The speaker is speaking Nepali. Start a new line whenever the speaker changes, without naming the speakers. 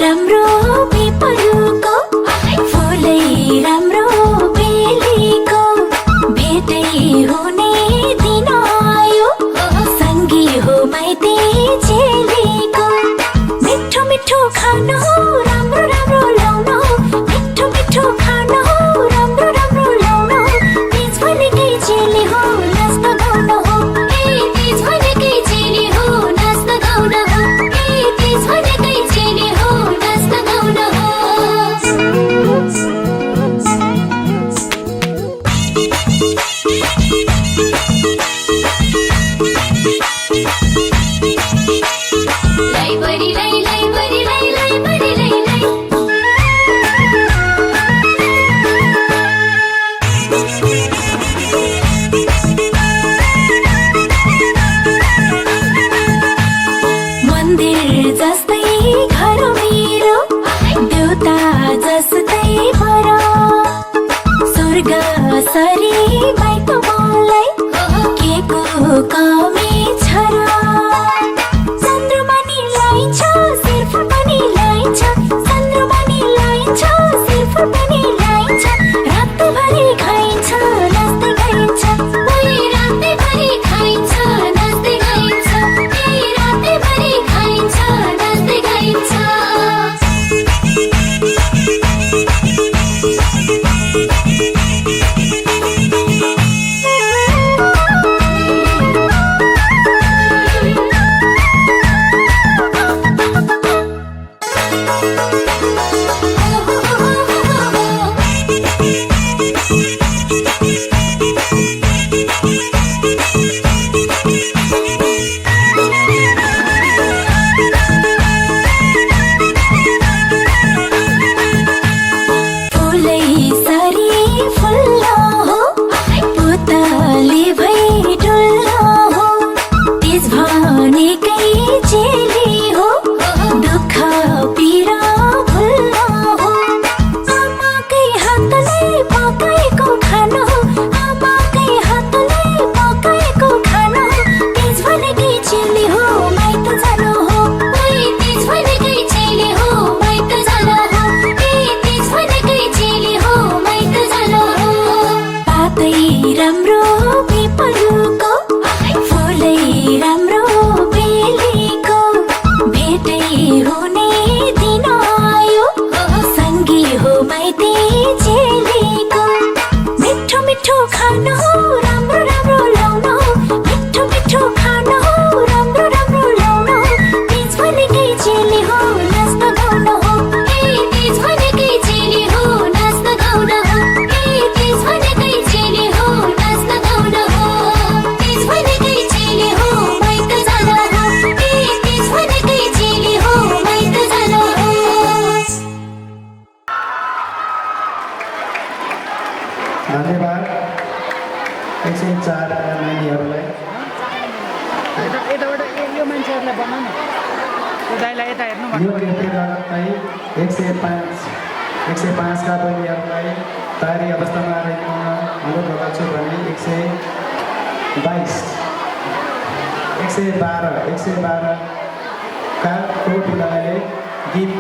राम्रो पिपलको फुलै राम्रो बेलीको भेटै हुने दिन आयो सँगै हो माइती चेलीको मिठो मिठो खाना हो राम्रो राम्रो ल्याउन मिठो मिठो खाना हो राम्रो राम्रो ल्याउन तीज भनेकै चेली हो नाच्न गाउन हो तीज भनेकै चेली हो नाच्न गाउन हो तीज भनेकै चेली हो नाच्न गाउन हो लाई बरी लाई बरी लाई बरी लाई मन्दिर जस्तै घर मेरो देउता जस्तै पर स्वर्ग सरी माइत मलाई के को कमी छ र चन्द्रमा नि लाइन्छ सिर्फ पनि लाइन्छ चन्द्रमा नि लाइन्छ सिर्फ पनि लाइन्छ रातभरि खाइन्छ नाच्दै गाइन्छ रातभरि खाइन्छ नाच्दै गाइन्छ रातभरि खाइन्छ नाच्दै गाइन्छ राम्रो पिपलको फुलै राम्रो बेलीको भेटै हुने दिन आयो सँगै हो माइती चेलीको मिठो मिठो खाना हो राम्रो राम्रो ल्याउन मिठो मिठो खाना हो राम्रो राम्रो ल्याउन तीज भनेकै चेली हो नाच्न गाउन हो तीज भनेकै चेली हो नाच्न गाउन हो तीज भनेकै चेली हो नाच्न गाउन हो तीज भनेकै चेली हो माइत जान हो तीज भनेकै चेली हो माइत जान हो
धन्यवाद 104 नानीहरूलाई
यो मान्छेहरूलाई बनाउन यो दाइलाई यता हेर्नु
यो चाहिँ 105 का बहिनीहरूलाई तयारी अवस्थामा रहेको अनुरोध गर्दछु भने 112 का को बिलाले गीत